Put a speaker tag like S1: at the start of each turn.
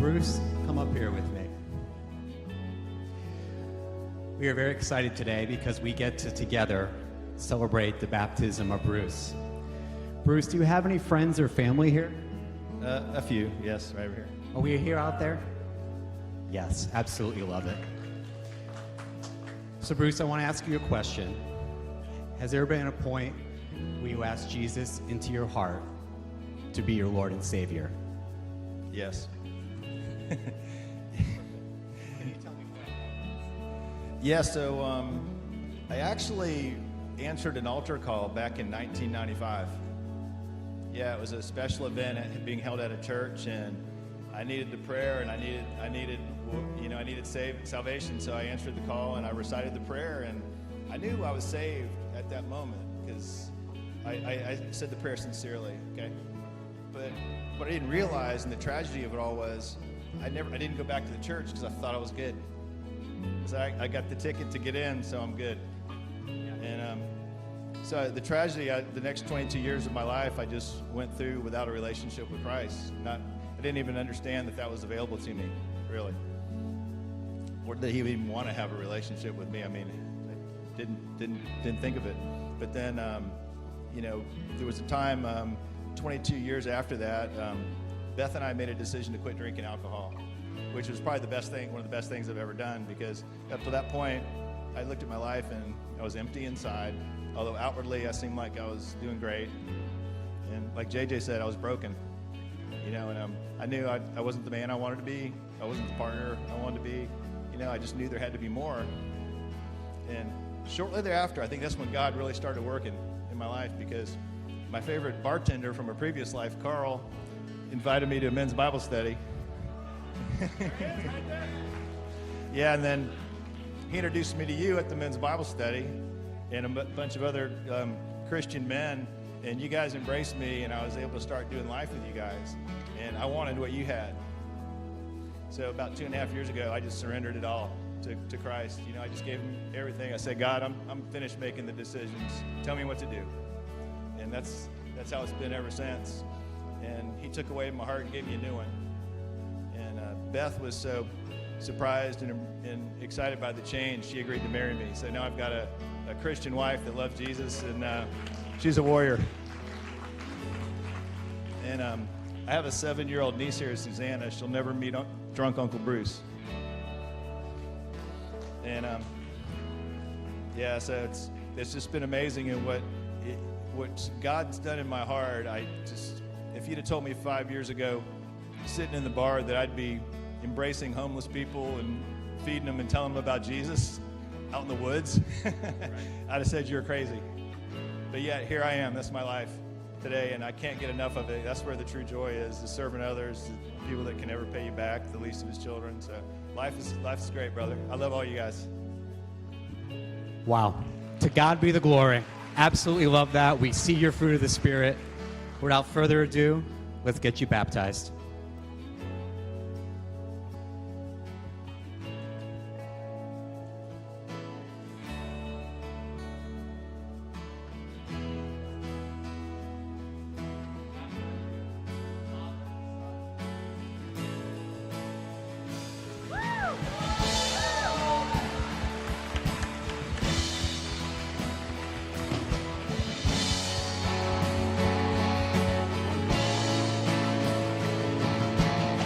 S1: Bruce, come up here with me. We are very excited today because we get to together celebrate the baptism of Bruce. Bruce, do you have any friends or family here?
S2: A few, yes, right over here.
S1: Are we here out there? Yes, absolutely love it. So Bruce, I want to ask you a question. Has there been a point where you asked Jesus into your heart to be your Lord and Savior?
S2: Yes.
S1: Can you tell me what?
S2: Yeah, so I actually answered an altar call back in 1995. Yeah, it was a special event being held at a church, and I needed the prayer, and I needed salvation. So I answered the call, and I recited the prayer, and I knew I was saved at that moment because I said the prayer sincerely. Okay, but what I didn't realize, and the tragedy of it all was, I didn't go back to the church because I thought I was good. So I got the ticket to get in, so I'm good. And so the tragedy, the next 22 years of my life, I just went through without a relationship with Christ. I didn't even understand that was available to me, really. Or that He would even want to have a relationship with me. I mean, I didn't think of it. But then, there was a time, 22 years after that, Beth and I made a decision to quit drinking alcohol, which was probably one of the best things I've ever done, because up to that point, I looked at my life and I was empty inside, although outwardly I seemed like I was doing great. And like JJ said, I was broken, and I knew I wasn't the man I wanted to be. I wasn't the partner I wanted to be. I just knew there had to be more. And shortly thereafter, I think that's when God really started working in my life, because my favorite bartender from a previous life, Carl, invited me to a men's Bible study. Yeah, and then he introduced me to you at the men's Bible study and a bunch of other Christian men, and you guys embraced me, and I was able to start doing life with you guys, and I wanted what you had. So about 2.5 years ago, I just surrendered it all to Christ. I just gave Him everything. I said, God, I'm finished making the decisions. Tell me what to do. And that's how it's been ever since. And He took away my heart and gave me a new one. And Beth was so surprised and excited by the change. She agreed to marry me. So now I've got a Christian wife that loves Jesus, and she's a warrior. And I have a 7-year-old niece here, Susanna. She'll never meet drunk Uncle Bruce. And so it's just been amazing, and what God's done in my heart. If you'd have told me 5 years ago, sitting in the bar, that I'd be embracing homeless people and feeding them and telling them about Jesus out in the woods, I'd have said you're crazy. But yet here I am. That's my life today, and I can't get enough of it. That's where the true joy is serving others, the people that can never pay you back, the least of His children. So life is great, brother. I love all you guys.
S1: Wow. To God be the glory. Absolutely love that. We see your fruit of the Spirit. Without further ado, let's get you baptized.